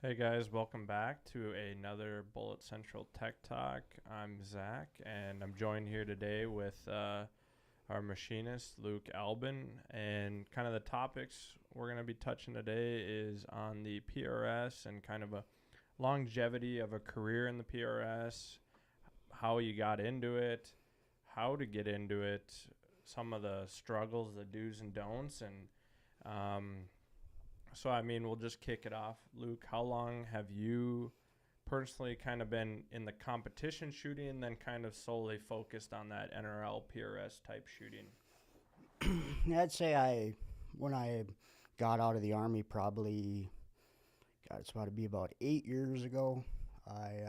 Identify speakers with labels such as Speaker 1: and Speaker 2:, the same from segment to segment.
Speaker 1: Hey guys, welcome back to another Bullet Central Tech Talk. I'm Zach, and I'm joined here today with our machinist, Luke Albin. And kind of the topics we're going to be touching today is on the PRS and kind of a longevity of a career in the PRS, how you got into it, how to get into it, some of the struggles, the do's and don'ts, and we'll just kick it off. Luke, how long have you personally kind of been in the competition shooting and then kind of solely focused on that NRL PRS type shooting?
Speaker 2: I'd say when I got out of the Army, probably, God, it's about to be about 8 years ago, I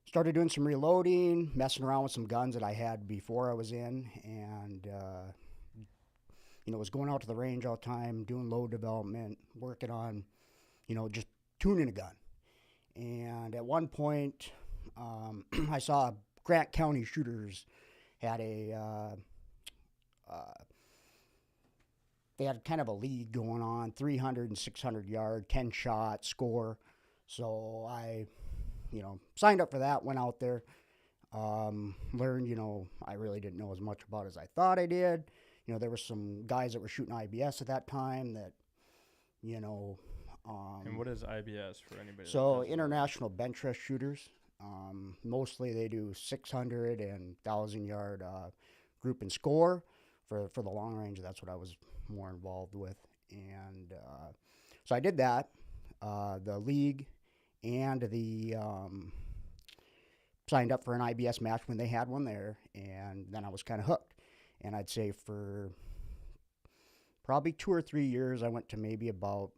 Speaker 2: started doing some reloading, messing around with some guns that I had before I was in, and was going out to the range all the time, doing load development, working on, just tuning a gun. And at one point, I saw Grant County Shooters had they had kind of a league going on, 300 and 600 yard, 10 shot score. So I, signed up for that, went out there, learned, I really didn't know as much about it as I thought I did. There were some guys that were shooting IBS at that time that,
Speaker 1: And what is IBS for anybody?
Speaker 2: So international bench rest shooters. Mostly they do 600 and 1,000 yard group and score. For the long range, that's what I was more involved with. And so I did that, the league, and the signed up for an IBS match when they had one there, and then I was kind of hooked. And I'd say for probably 2 or 3 years, I went to maybe about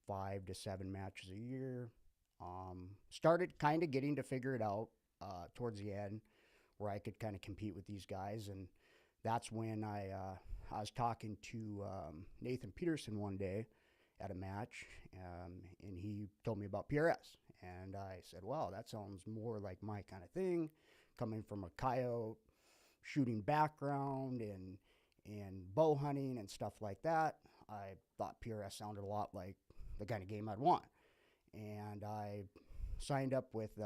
Speaker 2: 5 to 7 matches a year. Started kind of getting to figure it out towards the end, where I could kind of compete with these guys. And that's when I was talking to Nathan Peterson one day at a match, and he told me about PRS. And I said, wow, that sounds more like my kind of thing, coming from a coyote shooting background and bow hunting and stuff like that. I thought PRS sounded a lot like the kind of game I'd want. And I signed up with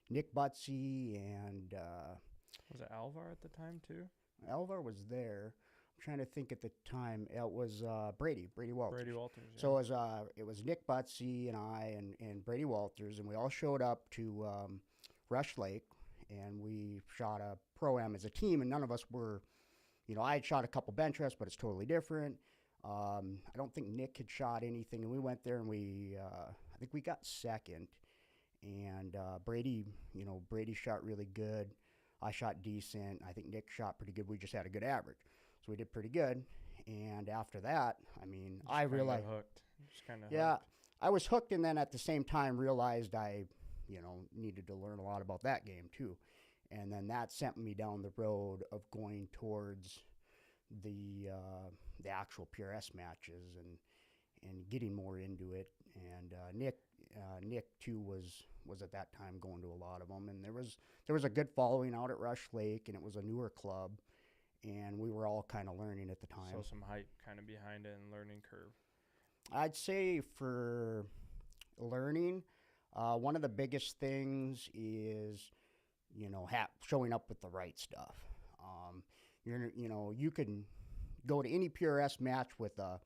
Speaker 2: Nick Butsy and
Speaker 1: was it Alvar at the time too?
Speaker 2: Alvar was there. I'm trying to think at the time. It was Brady Walters.
Speaker 1: Brady Walters. Yeah.
Speaker 2: So it was Nick Butsy and I and Brady Walters, and we all showed up to Rush Lake, and we shot a pro-am as a team, and none of us were, I had shot a couple bench rests, but it's totally different. I don't think Nick had shot anything, and we went there and I think we got second, and Brady shot really good. I shot decent. I think Nick shot pretty good. We just had a good average. So we did pretty good. And after that, I realized,
Speaker 1: hooked. Just kind of
Speaker 2: yeah,
Speaker 1: hooked.
Speaker 2: I was hooked, and then at the same time realized I, needed to learn a lot about that game too. And then that sent me down the road of going towards the actual PRS matches and getting more into it. And Nick too was at that time going to a lot of them, and there was a good following out at Rush Lake, and it was a newer club, and we were all kind of learning at the time.
Speaker 1: So some hype kind of behind it and learning curve.
Speaker 2: I'd say for learning, one of the biggest things is showing up with the right stuff. You can go to any PRS match with a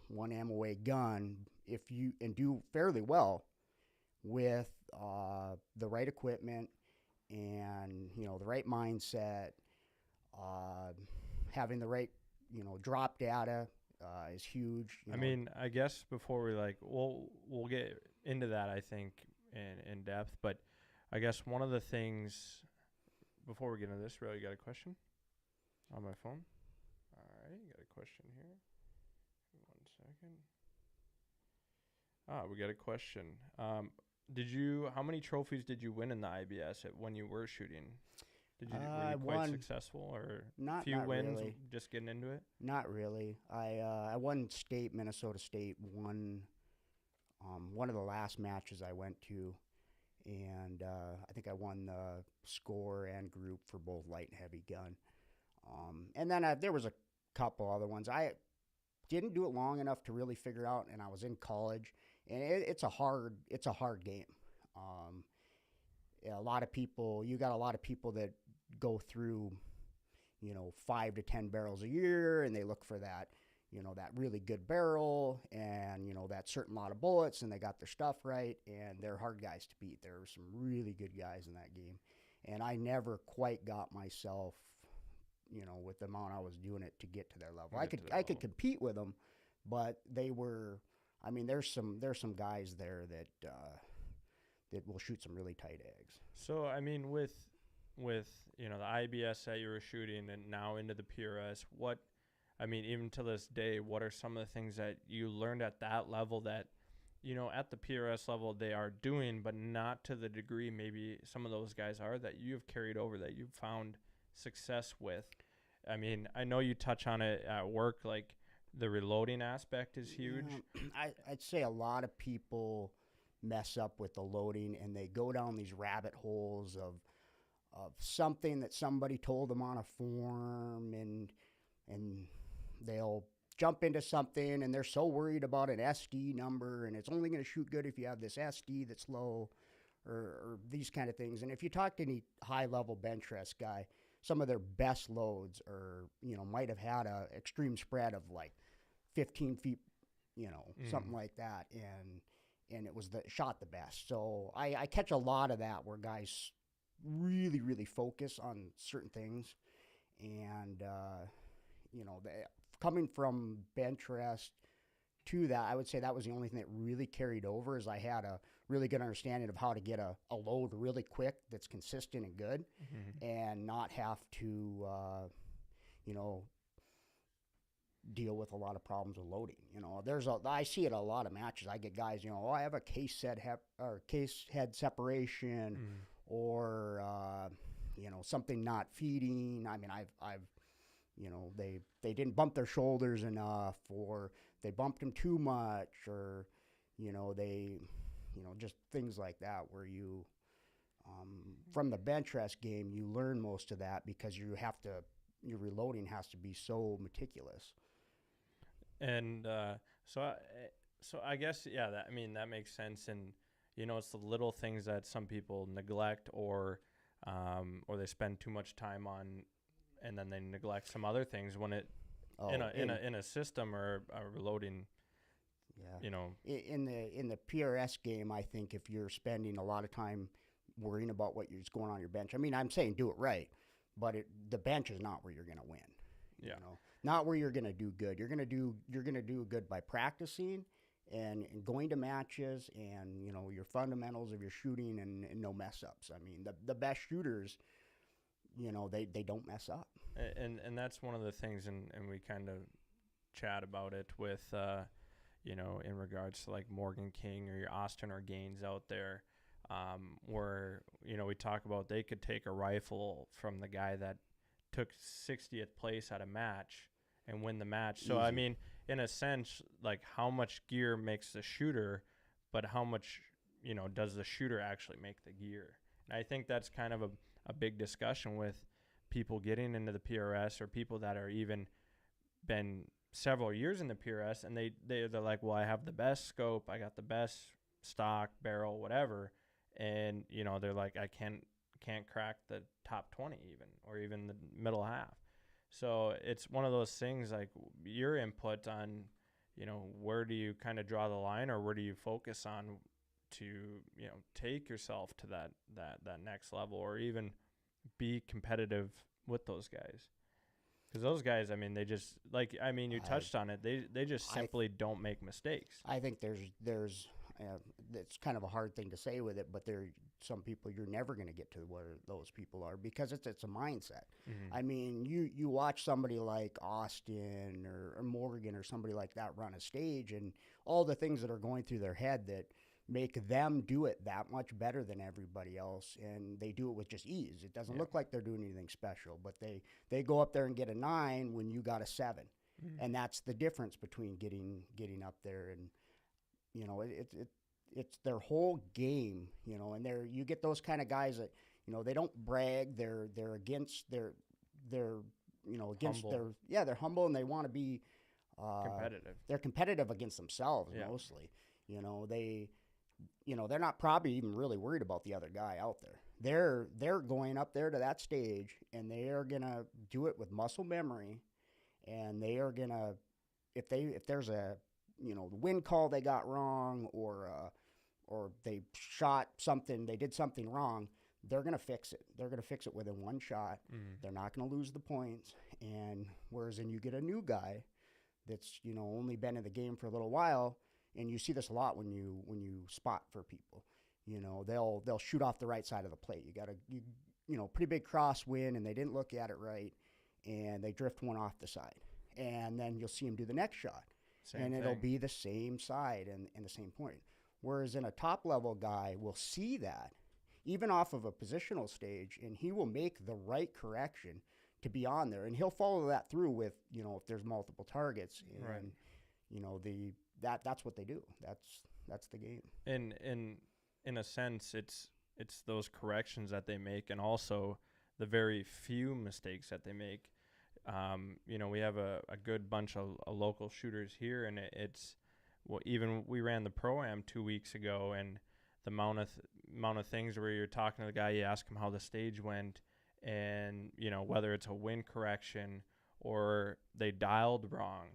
Speaker 2: one ammo away gun and do fairly well with the right equipment and the right mindset, having the right drop data is huge.
Speaker 1: I guess before we'll get into that, I think in depth, but I guess one of the things before we get into this, you got a question on my phone? All right, got a question here. 1 second. We got a question. How many trophies did you win in the IBS when you were shooting? Were you quite successful, or
Speaker 2: not
Speaker 1: few wins
Speaker 2: really.
Speaker 1: Just getting into it?
Speaker 2: Not really. I won state, Minnesota State, one of the last matches I went to, and I think I won the score and group for both light and heavy gun. And then there was a couple other ones. didn't do it long enough to really figure out, and I was in college, and it's a hard game. A lot of people, you got a lot of people that go through, 5 to 10 barrels a year, and they look for that, that really good barrel and, that certain lot of bullets, and they got their stuff right, and they're hard guys to beat. There were some really good guys in that game, and I never quite got myself, with the amount I was doing it to get to their level. I could compete with them, but they were, I mean, there's some guys there that that will shoot some really tight eggs.
Speaker 1: So I mean, with the IBS that you were shooting and now into the PRS, even to this day, what are some of the things that you learned at that level that, at the PRS level they are doing, but not to the degree maybe some of those guys are, that you've carried over, that you've found success with? I mean, I know you touch on it at work, like the reloading aspect is huge.
Speaker 2: I'd say a lot of people mess up with the loading, and they go down these rabbit holes of something that somebody told them on a form, and they'll jump into something, and they're so worried about an SD number, and it's only going to shoot good if you have this SD that's low, or these kind of things. And if you talk to any high-level bench rest guy, some of their best loads are, might have had a extreme spread of like 15 feet, something like that, and it was shot the best. So I catch a lot of that where guys really, really focus on certain things, and coming from bench rest to that, I would say that was the only thing that really carried over, is I had a really good understanding of how to get a load really quick that's consistent and good, and not have to, deal with a lot of problems with loading. I see it a lot of matches. I get guys, I have a case head separation, or something not feeding. I mean, I've they didn't bump their shoulders enough, or they bumped them too much, or they just things like that, where you from the bench rest game, you learn most of that because your reloading has to be so meticulous.
Speaker 1: And so I guess, yeah, that makes sense. And it's the little things that some people neglect, or they spend too much time on, and then they neglect some other things when it in a system or a reloading.
Speaker 2: Yeah. In the PRS game, I think if you're spending a lot of time worrying about what's going on your bench, I mean, I'm saying do it right, but the bench is not where you're going to win.
Speaker 1: Yeah.
Speaker 2: Not where you're going to do good. You're going to do good by practicing and going to matches, and your fundamentals of your shooting, and no mess ups. I mean, the best shooters, they don't mess up.
Speaker 1: And that's one of the things, and we kind of chat about it with in regards to like Morgan King or your Austin or Gaines out there, where we talk about they could take a rifle from the guy that took 60th place at a match and win the match. So I mean, in a sense, like, how much gear makes the shooter, but how much does the shooter actually make the gear? And I think that's kind of a big discussion with people getting into the PRS, or people that are even been several years in the PRS, and they're like, well, I have the best scope, I got the best stock, barrel, whatever, and they're like, I can't crack the top 20 even, or even the middle half. So it's one of those things, like your input on, where do you kind of draw the line, or where do you focus on to, take yourself to that next level, or even be competitive with those guys? Because those guys, I mean, they just, like, I mean, you touched on it. They just simply don't make mistakes.
Speaker 2: I think there's it's kind of a hard thing to say with it, but there are some people you're never going to get to where those people are, because it's a mindset. I mean, you watch somebody like Austin or Morgan or somebody like that run a stage, and all the things that are going through their head that make them do it that much better than everybody else, and they do it with just ease. It doesn't look like they're doing anything special, but they go up there and get a 9 when you got a 7, and that's the difference between getting up there. And it's their whole game, and you get those kind of guys that they don't brag, they're against they're against
Speaker 1: humble.
Speaker 2: they're humble, and they want to be
Speaker 1: competitive.
Speaker 2: They're competitive against themselves mostly. They're not probably even really worried about the other guy out there. They're going up there to that stage, and they are gonna do it with muscle memory, and they are gonna if there's a the wind call they got wrong, or they did something wrong, they're going to fix it. They're going to fix it within one shot. They're not going to lose the points. And whereas then you get a new guy that's, only been in the game for a little while, and you see this a lot when you spot for people. They'll shoot off the right side of the plate. You got a pretty big crosswind, and they didn't look at it right, and they drift one off the side. And then you'll see them do the next shot. It'll be the same side and the same point. Whereas in a top-level guy will see that, even off of a positional stage, and he will make the right correction to be on there. And he'll follow that through with, if there's multiple targets. And, that's what they do. That's the game.
Speaker 1: And in a sense, it's those corrections that they make, and also the very few mistakes that they make. We have a good bunch of local shooters here, and even we ran the Pro-Am 2 weeks ago, and the amount of things where you're talking to the guy, you ask him how the stage went, and whether it's a wind correction, or they dialed wrong,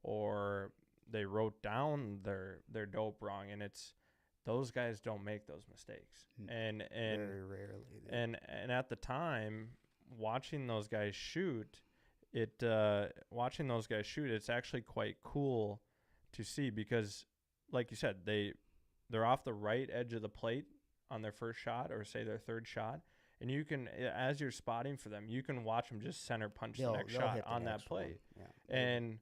Speaker 1: or they wrote down their dope wrong, and those guys don't make those mistakes, and
Speaker 2: very rarely.
Speaker 1: And at the time, watching those guys shoot, it's actually quite cool to see, because like you said, they're off the right edge of the plate on their first shot, or say their third shot, and you can, as you're spotting for them, you can watch them just center punch the next shot on that plate.
Speaker 2: Yeah.
Speaker 1: And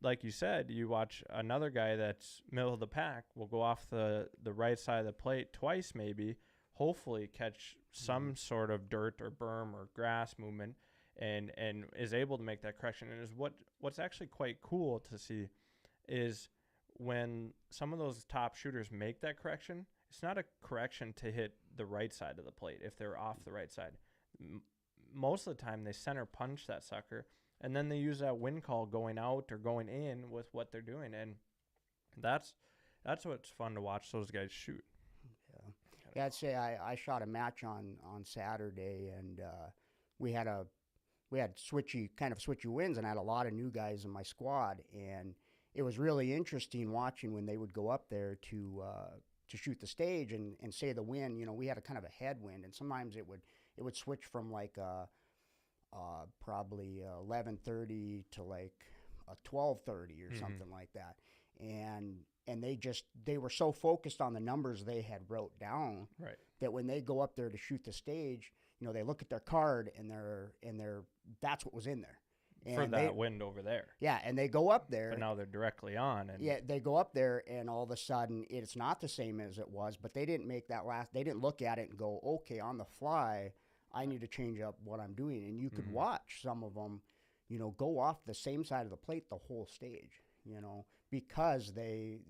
Speaker 1: like you said, you watch another guy that's middle of the pack will go off the right side of the plate twice, maybe, hopefully catch some sort of dirt or berm or grass movement, and is able to make that correction. And what's actually quite cool to see is when some of those top shooters make that correction, it's not a correction to hit the right side of the plate if they're off the right side. Most of the time, they center punch that sucker, and then they use that wind call going out or going in with what they're doing. And that's what's fun to watch those guys shoot.
Speaker 2: Yeah, I'd say I shot a match on Saturday, and we had switchy winds, and I had a lot of new guys in my squad, and it was really interesting watching when they would go up there to shoot the stage, and say the wind, we had a kind of a headwind, and sometimes it would switch from like probably 11:30 to like 12:30 or something like that, and they were so focused on the numbers they had wrote down,
Speaker 1: right,
Speaker 2: that when they go up there to shoot the stage, they look at their card, and that's what was in there. And
Speaker 1: for that wind over there.
Speaker 2: Yeah, and they go up there.
Speaker 1: But now they're directly on. And
Speaker 2: yeah, they go up there, and all of a sudden, it's not the same as it was, but they didn't make they didn't look at it and go, okay, on the fly, I need to change up what I'm doing. And you could watch some of them, go off the same side of the plate the whole stage, because they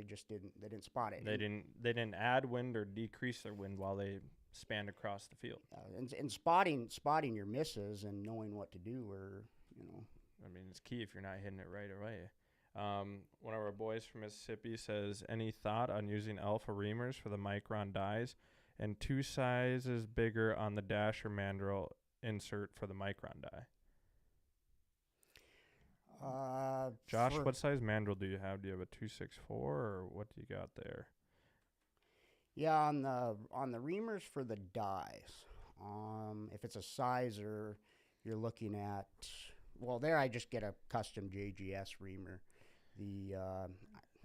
Speaker 2: just didn't spot it.
Speaker 1: They didn't add wind or decrease their wind while they spanned across the field.
Speaker 2: And spotting your misses and knowing what to do, or
Speaker 1: I mean, it's key if you're not hitting it right away. One of our boys from Mississippi says, any thought on using alpha reamers for the micron dies, and 2 sizes bigger on the dash or mandrel insert for the micron die? Josh, what size mandrel do you have? Do you have a 264, or what do you got there?
Speaker 2: Yeah, on the reamers for the dies, if it's a sizer, you're looking at, well, there I just get a custom JGS reamer.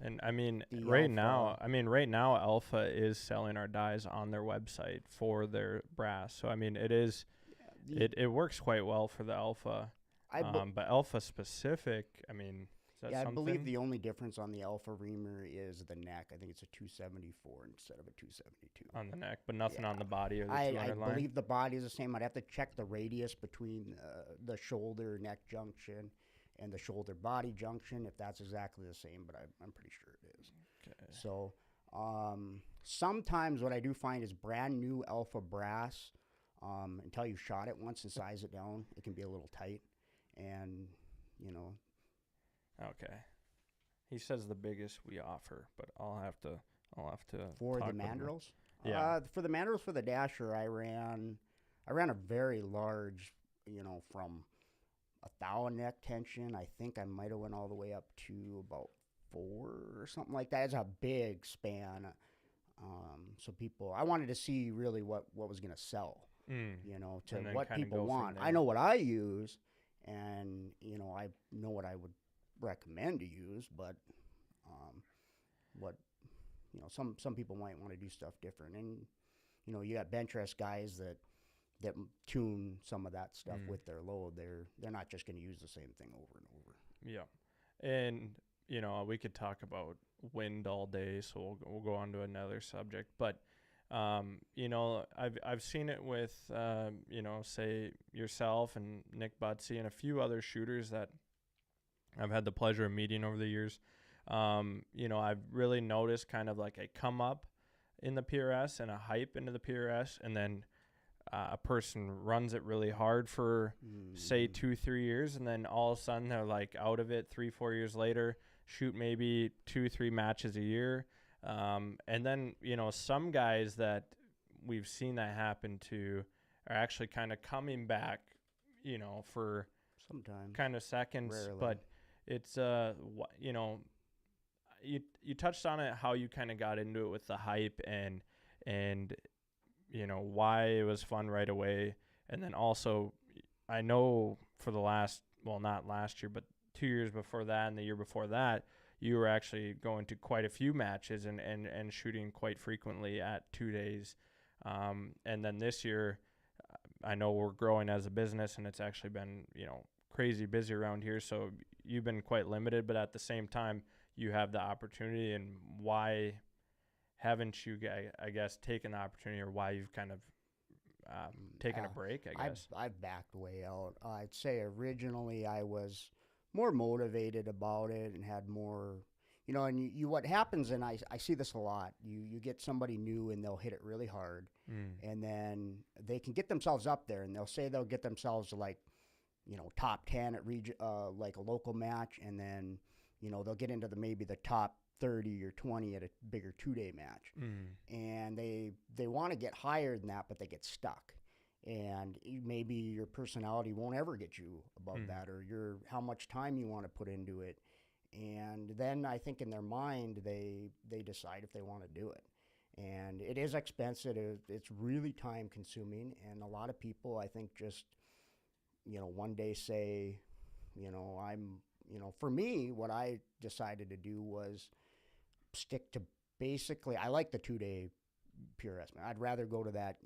Speaker 1: And I mean, right now, Alpha is selling our dies on their website for their brass. So I mean, it works quite well for the Alpha. But Alpha specific, I mean, is that something?
Speaker 2: I believe the only difference on the Alpha reamer is the neck. I think it's a 274 instead of a 272
Speaker 1: on the neck, but nothing on the body or the 200 line.
Speaker 2: I believe the body is the same. I'd have to check the radius between the shoulder neck junction and the shoulder body junction, if that's exactly the same, but I'm pretty sure it is.
Speaker 1: Okay.
Speaker 2: So sometimes what I do find is brand new Alpha brass, until you shot it once and size it down, it can be a little tight, and
Speaker 1: Okay. He says the biggest we offer, but I'll have to
Speaker 2: For
Speaker 1: talk
Speaker 2: the
Speaker 1: with him.
Speaker 2: mandrels.
Speaker 1: Yeah.
Speaker 2: For the mandrels for the dasher, I ran a very large, from a thou neck tension. I think I might have went all the way up to about 4 or something like that. It's a big span. So I wanted to see really what was going to sell,
Speaker 1: Mm.
Speaker 2: to
Speaker 1: And then
Speaker 2: what
Speaker 1: kinda
Speaker 2: people
Speaker 1: go from
Speaker 2: want. I
Speaker 1: there.
Speaker 2: know what I use, and I know what I would recommend to use, but what some people might want to do stuff different, and you got bench rest guys that tune some of that stuff with their load. They're not just going to use the same thing over and over.
Speaker 1: Yeah. And we could talk about wind all day, so we'll go on to another subject. But I've seen it with say yourself and Nick Butsy and a few other shooters that I've had the pleasure of meeting over the years. I've really noticed kind of like a come up in the PRS and a hype into the PRS, and then a person runs it really hard for say 2-3 years, and then all of a sudden they're like out of it 3-4 years later, shoot maybe 2-3 matches a year. And then some guys that we've seen that happen to are actually kind of coming back for
Speaker 2: Sometimes,
Speaker 1: kind of seconds.
Speaker 2: rarely.
Speaker 1: But it's you touched on it, how you kind of got into it with the hype and why it was fun right away. And then also, I know for the not last year, but 2 years before that and the year before that, you were actually going to quite a few matches and shooting quite frequently at 2 days. And then this year, I know we're growing as a business, and it's actually been, crazy busy around here. So you've been quite limited, but at the same time, you have the opportunity. And why haven't you, I guess, taken the opportunity, or why you've kind of taken a break, I guess?
Speaker 2: I've backed way out. I'd say originally I was more motivated about it and had more, and you what happens, and I see this a lot, you get somebody new and they'll hit it really hard, and then they can get themselves up there, and they'll say they'll get themselves to like, top 10 at like a local match, and then, they'll get into maybe the top 30 or 20 at a bigger 2-day match. And they want to get higher than that, but they get stuck. And maybe your personality won't ever get you above that, or how much time you want to put into it. And then I think in their mind, they decide if they want to do it. And it is expensive. It's really time consuming. And a lot of people, I think, just, one day say, for me, what I decided to do was stick to basically, I like the 2-day PRS, man. I'd rather go to that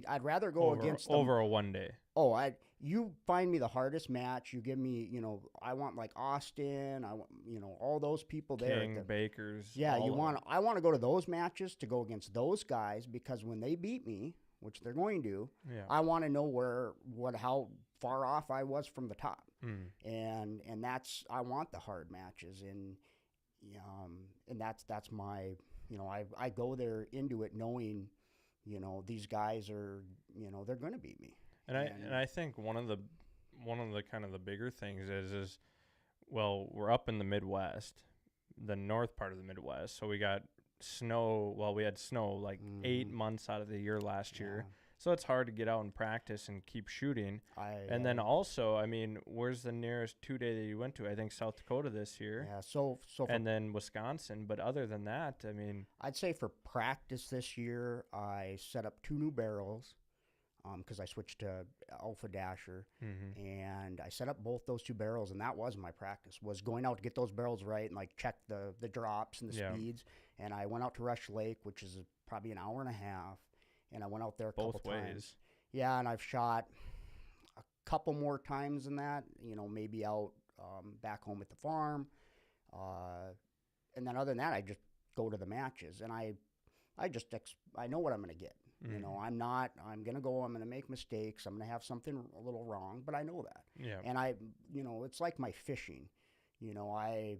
Speaker 2: I'd rather go against them.
Speaker 1: Over a 1 day.
Speaker 2: Oh, you find me the hardest match. You give me, I want like Austin. I want, all those people there.
Speaker 1: King, Bakers.
Speaker 2: Yeah, I want to go to those matches to go against those guys, because when they beat me, which they're going to, I want to know how far off I was from the top. And I want the hard matches, and that's my, I go there into it knowing, these guys are, they're going to beat me.
Speaker 1: And I think one of the kind of the bigger things is well, we're up in the Midwest, the north part of the Midwest, so we got snow. Well, we had snow like 8 months out of the year last year. So it's hard to get out and practice and keep shooting. And then also, I mean, where's the nearest 2-day that you went to? I think South Dakota this year.
Speaker 2: Yeah, so
Speaker 1: and then Wisconsin. But other than that, I mean,
Speaker 2: I'd say for practice this year, I set up 2 new barrels, because I switched to Alpha Dasher, and I set up both those 2 barrels, and that was my practice, was going out to get those barrels right and like check the drops and the speeds. And I went out to Rush Lake, which is probably an hour and a half. And I went out there a couple times. Yeah, and I've shot a couple more times than that, maybe out back home at the farm. And then other than that, I just go to the matches. And I know what I'm going to get. I'm going to go, I'm going to make mistakes. I'm going to have something a little wrong, but I know that.
Speaker 1: Yeah.
Speaker 2: And it's like my fishing. A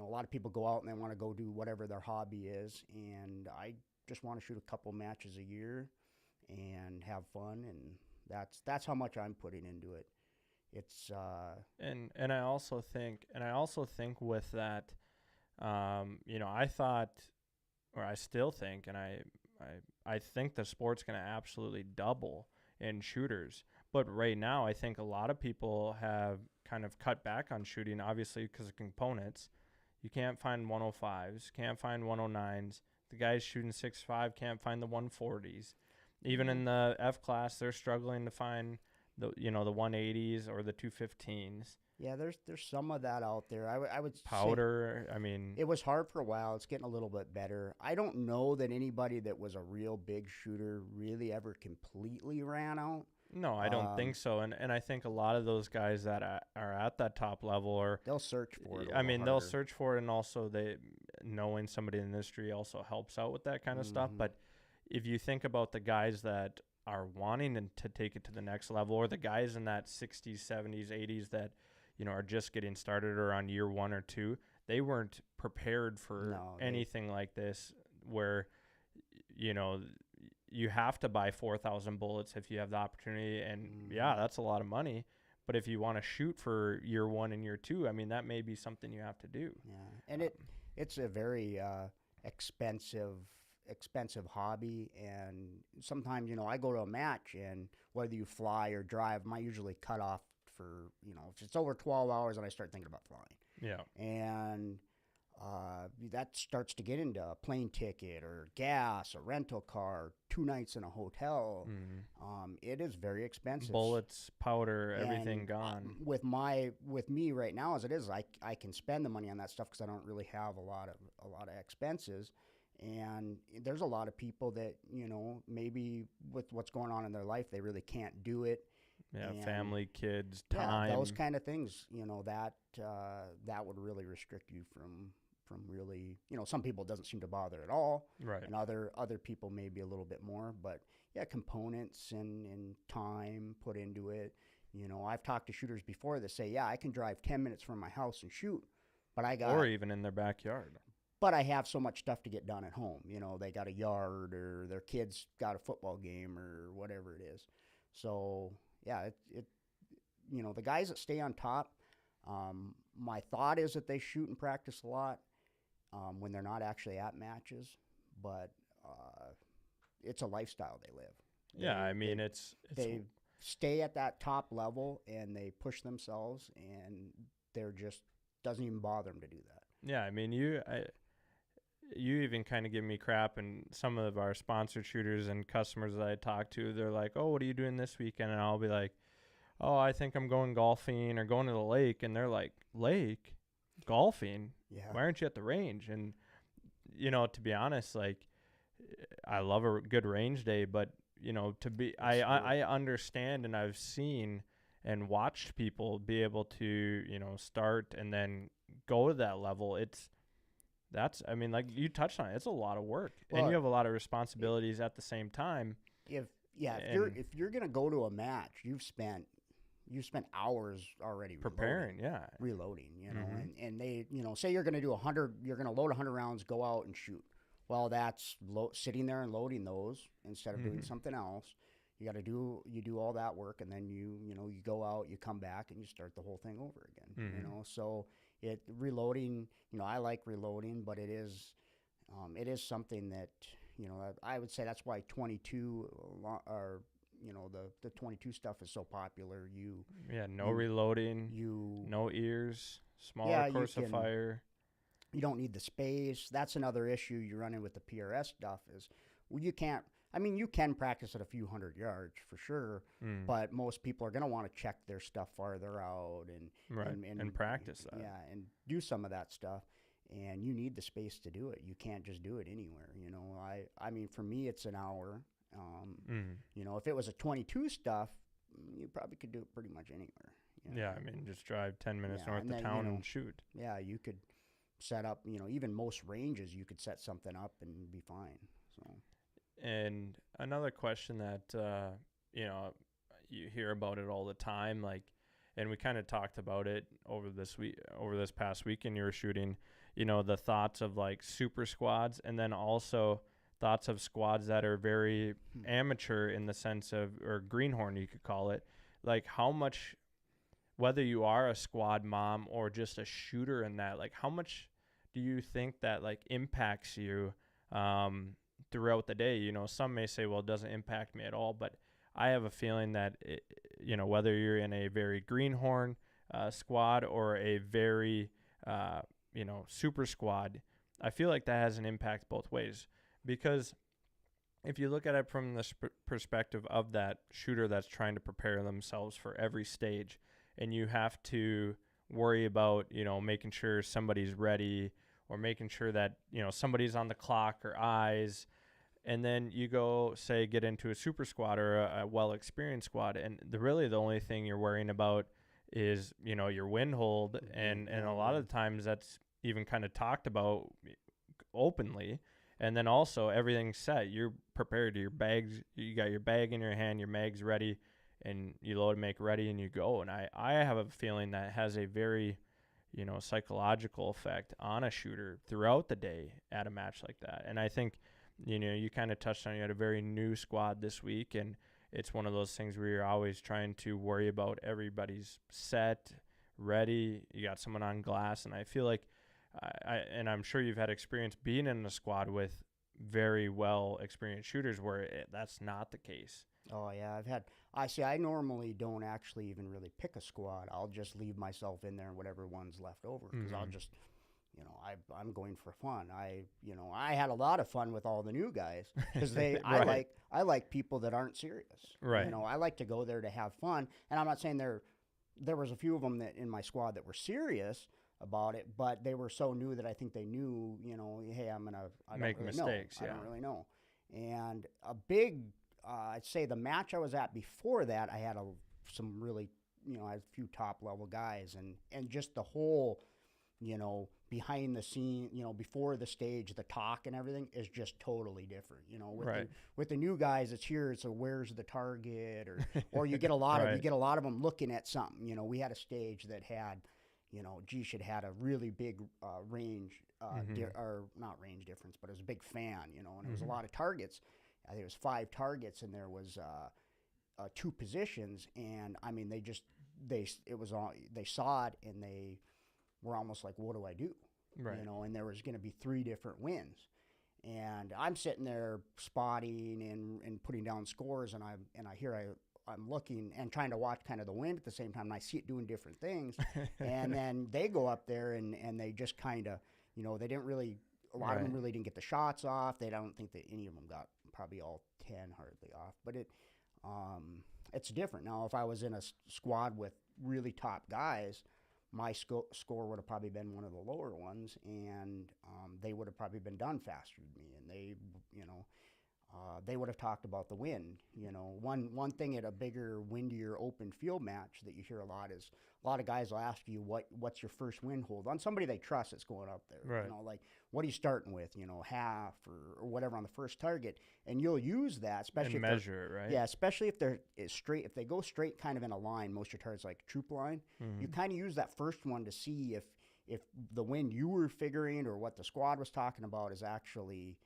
Speaker 2: lot of people go out and they want to go do whatever their hobby is. And I just want to shoot a couple matches a year and have fun, and that's how much I'm putting into it. it's
Speaker 1: And I also think with that, I thought, or I still think, and I think the sport's going to absolutely double in shooters. But right now, I think a lot of people have kind of cut back on shooting, obviously because of components. You can't find 105s, can't find 109s. The guys shooting 6.5 can't find the 140s. Even in the F class, they're struggling to find the 180s or the 215s.
Speaker 2: yeah, there's some of that out there. I would say
Speaker 1: Powder, I mean,
Speaker 2: it was hard for a while. It's getting a little bit better. I don't know that anybody that was a real big shooter really ever completely ran out.
Speaker 1: no, I don't think so. And I think a lot of those guys that are at that top level, or
Speaker 2: They'll search for it.
Speaker 1: I mean, they'll
Speaker 2: harder.
Speaker 1: search for it, and also they knowing somebody in the industry also helps out with that kind of stuff.
Speaker 2: Mhm.
Speaker 1: But if you think about the guys that are wanting to take it to the next level, or the guys in that 60s, 70s, 80s that are just getting started or on year 1 or 2, they weren't prepared for
Speaker 2: No,
Speaker 1: anything like this, where you know you have to buy 4,000 bullets if you have the opportunity, and yeah, that's a lot of money. But if you want to shoot for year 1 and year 2, I mean, that may be something you have to do.
Speaker 2: Yeah, and it's a very expensive hobby, and sometimes I go to a match, and whether you fly or drive, I usually cut off for if it's over 12 hours, and I start thinking about flying,
Speaker 1: Yeah.
Speaker 2: and that starts to get into a plane ticket or gas, a rental car, 2 nights in a hotel. It is very expensive.
Speaker 1: Bullets, powder, everything
Speaker 2: And,
Speaker 1: gone.
Speaker 2: With me right now as it is, I can spend the money on that stuff because I don't really have a lot of expenses. And there's a lot of people that maybe with what's going on in their life, they really can't do it.
Speaker 1: Yeah,
Speaker 2: And
Speaker 1: family, kids, time.
Speaker 2: those kind of things, that would really restrict you from really, some people it doesn't seem to bother at all,
Speaker 1: Right.
Speaker 2: and other people maybe a little bit more. But yeah, components and time put into it. I've talked to shooters before that say, yeah, I can drive 10 minutes from my house and shoot, but
Speaker 1: Or even in their backyard.
Speaker 2: but I have so much stuff to get done at home. They got a yard, or their kids got a football game, or whatever it is. So yeah, the guys that stay on top, my thought is that they shoot and practice a lot when they're not actually at matches, but it's a lifestyle they live.
Speaker 1: Yeah, I mean, it's
Speaker 2: They stay at that top level, and they push themselves, and they're just doesn't even bother them to do that.
Speaker 1: yeah, I mean, you even kind of give me crap, and some of our sponsored shooters and customers that I talk to, they're like, "Oh, what are you doing this weekend?" And I'll be like, "Oh, I think I'm going golfing or going to the lake." And they're like, "Lake? Golfing?
Speaker 2: Yeah.
Speaker 1: Why aren't you at the range?" And to be honest, like, I love a good range day, but I understand, and I've seen and watched people be able to start and then go to that level. I mean, like you touched on it, it's a lot of work, and you have a lot of responsibilities at the same time.
Speaker 2: If you're gonna go to a match, you've spent hours already
Speaker 1: Preparing,
Speaker 2: reloading,
Speaker 1: Mhm.
Speaker 2: and they, say you're gonna do 100, you're gonna load 100 rounds, go out and shoot. Well, that's sitting there and loading those instead of doing
Speaker 1: Mhm.
Speaker 2: something else. You do all that work, and then you go out, you come back, and you start the whole thing over again.
Speaker 1: Mhm.
Speaker 2: So reloading. I like reloading, but it is something that I would say that's why 22 or the 22 stuff is so popular.
Speaker 1: No reloading,
Speaker 2: You
Speaker 1: no ears, smaller
Speaker 2: Yeah,
Speaker 1: course of fire.
Speaker 2: you don't need the space. That's another issue you run in with the PRS stuff is, well, you can't. I mean, you can practice at a few hundred yards for sure, but most people are going to want to check their stuff farther out
Speaker 1: and practice that.
Speaker 2: Yeah, and do some of that stuff. And you need the space to do it. You can't just do it anywhere. I mean, for me, it's an hour. If it was a 22 stuff, you probably could do it pretty much anywhere.
Speaker 1: Yeah, I mean, just drive 10 minutes
Speaker 2: Yeah,
Speaker 1: north
Speaker 2: and
Speaker 1: of
Speaker 2: then,
Speaker 1: town and shoot.
Speaker 2: Yeah, you could set up, even most ranges, you could set something up and be fine. So,
Speaker 1: And another question that you hear about it all the time, like, and we kind of talked about it over this past weekend you were shooting, the thoughts of like super squads, and then also thoughts of squads that are very amateur in the sense of, or greenhorn you could call it. Like, how much whether you are a squad mom or just a shooter in that, like how much do you think that like impacts you throughout the day? You know, some may say, well, it doesn't impact me at all, but I have a feeling that, you know, whether you're in a very greenhorn squad or a very, you know, super squad, I feel like that has an impact both ways. Because if you look at it from the perspective of that shooter that's trying to prepare themselves for every stage, and you have to worry about, you know, making sure somebody's ready or making sure that, you know, somebody's on the clock or eyes, and then you go, say, get into a super squad or a well-experienced squad, and really the only thing you're worrying about is, you know, your wind hold, and a lot of the times that's even kind of talked about openly. And then also everything's set. You're prepared. Your bags, you got your bag in your hand, your mag's ready, and you load and make ready, and you go. And I have a feeling that has a very, you know, psychological effect on a shooter throughout the day at a match like that. And I think, you know, you kind of touched on, you had a very new squad this week, and it's one of those things where you're always trying to worry about everybody's set, ready. You got someone on glass, and I feel like and I'm sure you've had experience being in a squad with very well experienced shooters where that's not the case.
Speaker 2: Oh yeah, I normally don't actually even really pick a squad. I'll just leave myself in there and whatever one's left over, because I'll just, you know, I'm going for fun. I had a lot of fun with all the new guys, because
Speaker 1: Right.
Speaker 2: I like people that aren't serious.
Speaker 1: Right.
Speaker 2: You know, I like to go there to have fun, and I'm not saying there was a few of them that in my squad that were serious about it, but they were so new that I think they knew, you know, hey, I
Speaker 1: Make
Speaker 2: don't really
Speaker 1: mistakes.
Speaker 2: know.
Speaker 1: Yeah.
Speaker 2: I don't really know. And a big, I'd say the match I was at before that, I had some really, you know, I had a few top level guys, and just the whole, you know, behind the scene, you know, before the stage, the talk and everything is just totally different. You know, with the new guys, it's here. It's a where's the target, or you get a lot
Speaker 1: Right.
Speaker 2: you get a lot of them looking at something. You know, we had a stage that had, you know, it had a really big range, or not range difference, but it was a big fan, you know, and it was a lot of targets. I think it was 5 targets, and there was 2 positions, and I mean, they saw it, and they were almost like, what do I do?
Speaker 1: Right.
Speaker 2: You know, and there was going to be 3 different wins. And I'm sitting there spotting and putting down scores, and I'm looking and trying to watch kind of the wind at the same time, and I see it doing different things. And then they go up there and they just kind of, you know, they didn't really, a lot of them really didn't get the shots off. They don't think that any of them got probably all 10 hardly off. But it's different. Now, if I was in a squad with really top guys, my score would have probably been one of the lower ones, and they would have probably been done faster than me. And they, you know, they would have talked about the wind. You know, one thing at a bigger, windier, open field match that you hear a lot is a lot of guys will ask you what's your first wind hold on somebody they trust that's going up there.
Speaker 1: Right.
Speaker 2: You know, like, what are you starting with? You know, half or whatever on the first target, and you'll use that, especially
Speaker 1: and
Speaker 2: if
Speaker 1: measure it, right?
Speaker 2: Yeah, especially if they're straight. If they go straight, kind of in a line, most of your targets like troop line. You kind of use that first one to see if the wind you were figuring or what the squad was talking about is actually,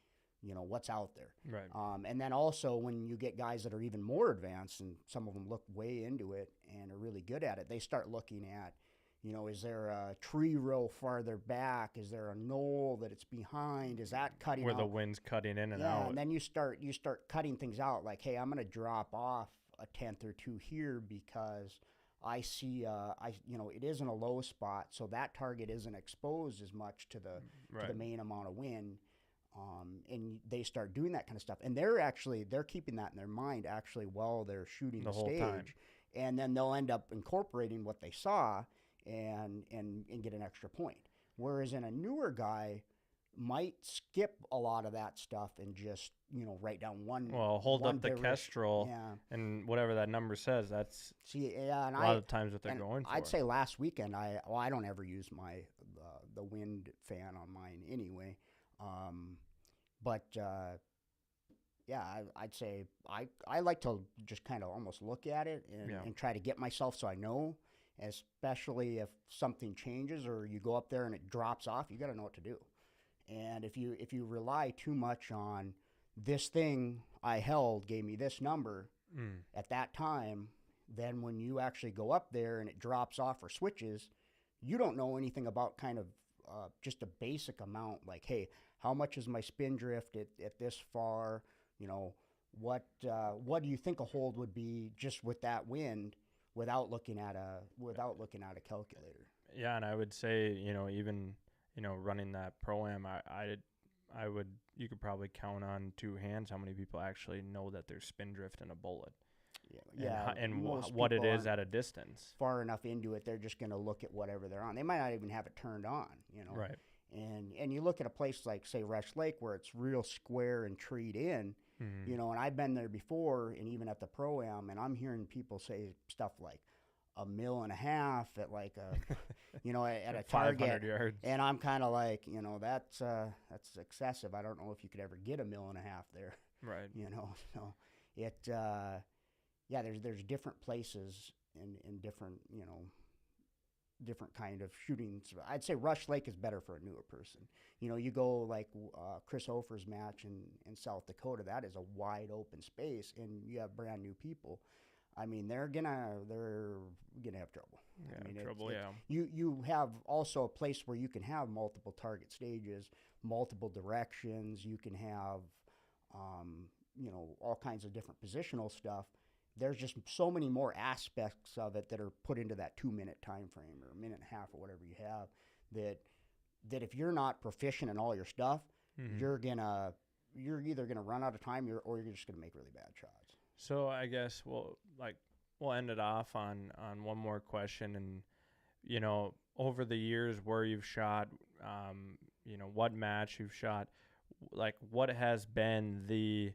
Speaker 2: you know, what's out there.
Speaker 1: Right.
Speaker 2: And then also when you get guys that are even more advanced, and some of them look way into it and are really good at it, they start looking at, you know, is there a tree row farther back? Is there a knoll that it's behind? Is that cutting
Speaker 1: Where
Speaker 2: out?
Speaker 1: the wind's cutting in and
Speaker 2: Yeah,
Speaker 1: out.
Speaker 2: and then you start cutting things out, like, hey, I'm going to drop off a 10th or 2 here because I see, you know, it isn't a low spot, so that target isn't exposed as much to the main amount of wind. And they start doing that kind of stuff, and they're keeping that in their mind actually while they're shooting the
Speaker 1: whole
Speaker 2: stage,
Speaker 1: time.
Speaker 2: and then they'll end up incorporating what they saw and get an extra point. Whereas in a newer guy might skip a lot of that stuff and just, you know, write down one.
Speaker 1: Hold
Speaker 2: one
Speaker 1: up the Kestrel, and whatever that number says. That's
Speaker 2: and
Speaker 1: a lot of times what they're going for.
Speaker 2: I'd say last weekend I don't ever use the wind fan on mine anyway. But I'd say I like to just kind of almost look at it and try to get myself so I know, especially if something changes or you go up there and it drops off, you got to know what to do. And if you rely too much on this thing I held gave me this number at that time, then when you actually go up there and it drops off or switches, you don't know anything about kind of just a basic amount, like, hey, how much is my spin drift at this far? You know, what do you think a hold would be just with that wind without looking at a calculator?
Speaker 1: Yeah, and I would say, even, running that Pro-Am, I would, you could probably count on two hands how many people actually know that there's spin drift in a bullet.
Speaker 2: Yeah,
Speaker 1: And what it is at a distance.
Speaker 2: Far enough into it, they're just going to look at whatever they're on. They might not even have it turned on,
Speaker 1: Right.
Speaker 2: And you look at a place like, say, Rush Lake, where it's real square and treed in, and I've been there before, and even at the Pro-Am, and I'm hearing people say stuff like 1.5 mil at like at a target,
Speaker 1: yards.
Speaker 2: and I'm kind of like, that's excessive. I don't know if you could ever get 1.5 mil there,
Speaker 1: Right.
Speaker 2: So it. Yeah, there's different places in different, different kind of shootings. I'd say Rush Lake is better for a newer person. You go like Chris Hofer's match in South Dakota. That is a wide open space, and you have brand new people. I mean, they're gonna have trouble.
Speaker 1: Yeah,
Speaker 2: I mean,
Speaker 1: trouble. Yeah.
Speaker 2: You have also a place where you can have multiple target stages, multiple directions. You can have, all kinds of different positional stuff. There's just so many more aspects of it that are put into that 2-minute time frame or 1.5 minutes or whatever you have, that if you're not proficient in all your stuff, you're either gonna run out of time or you're just gonna make really bad shots.
Speaker 1: So I guess we'll end it off on one more question, and over the years where you've shot, what match you've shot, like what has been the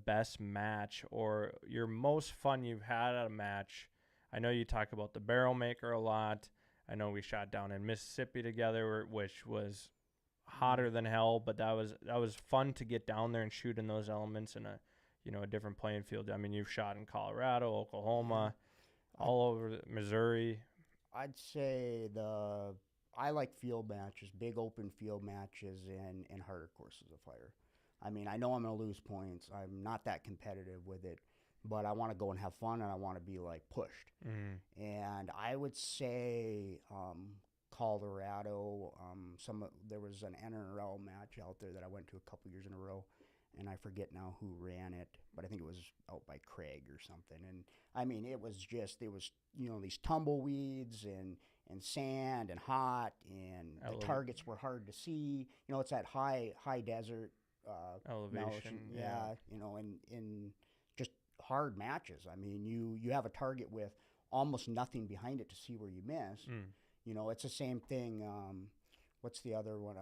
Speaker 1: best match or your most fun you've had at a match. I know you talk about the Barrel Maker a lot. I know we shot down in Mississippi together, which was hotter than hell, but that was fun to get down there and shoot in those elements in a different playing field. I mean, you've shot in Colorado, Oklahoma, all over Missouri.
Speaker 2: I'd say I like field matches, big open field matches, and harder courses of fire. I mean, I know I'm going to lose points. I'm not that competitive with it, but I want to go and have fun, and I want to be, like, pushed. And I would say Colorado, there was an NRL match out there that I went to a couple years in a row, and I forget now who ran it, but I think it was out by Craig or something. And, I mean, it was these tumbleweeds and sand and hot, and the targets were hard to see. It's that high desert
Speaker 1: elevation,
Speaker 2: yeah, in just hard matches. I mean, you have a target with almost nothing behind it to see where you miss. It's the same thing. What's the other one?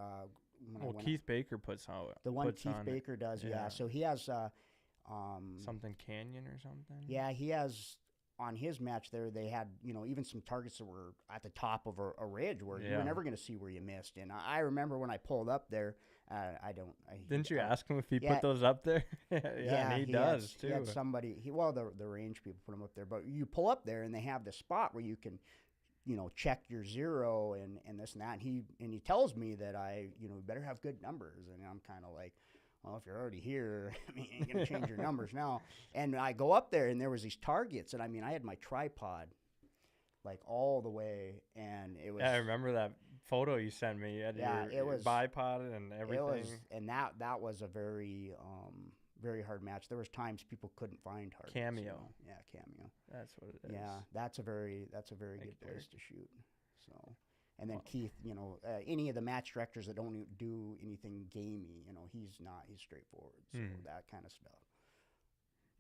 Speaker 1: Keith Baker puts out
Speaker 2: the one Keith Baker does. Yeah. So he has
Speaker 1: something Canyon or something.
Speaker 2: Yeah, he has. On his match there, they had, even some targets that were at the top of a ridge where you were never going to see where you missed. And I remember when I pulled up there,
Speaker 1: Didn't you ask him if he put those up there? And he does too.
Speaker 2: He had somebody. The range people put them up there, but you pull up there and they have this spot where you can, check your zero and this and that. And he tells me that I better have good numbers, and I'm kind of like, well, if you're already here, I mean, you're going to change your numbers now. And I go up there, and there was these targets, and I mean, I had my tripod, like, all the way, and it was...
Speaker 1: Yeah, I remember that photo you sent me. You had your bipod and everything.
Speaker 2: And that was a very, very hard match. There was times people couldn't find targets.
Speaker 1: Cameo.
Speaker 2: Yeah, Cameo.
Speaker 1: That's what it is.
Speaker 2: Yeah, that's a very good place to shoot. So... And then Keith, any of the match directors that don't do anything gamey, he's straightforward. So that kind of stuff.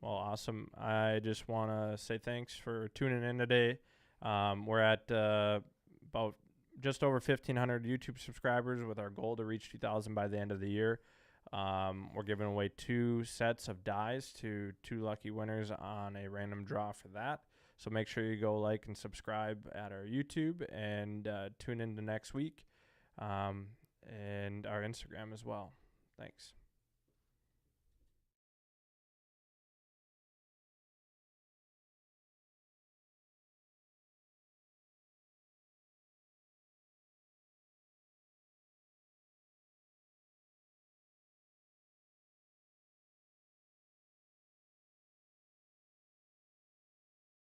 Speaker 1: Well, awesome. I just want to say thanks for tuning in today. We're at about just over 1,500 YouTube subscribers with our goal to reach 2,000 by the end of the year. We're giving away 2 sets of dies to 2 lucky winners on a random draw for that. So make sure you go like and subscribe at our YouTube and tune into next week and our Instagram as well. Thanks.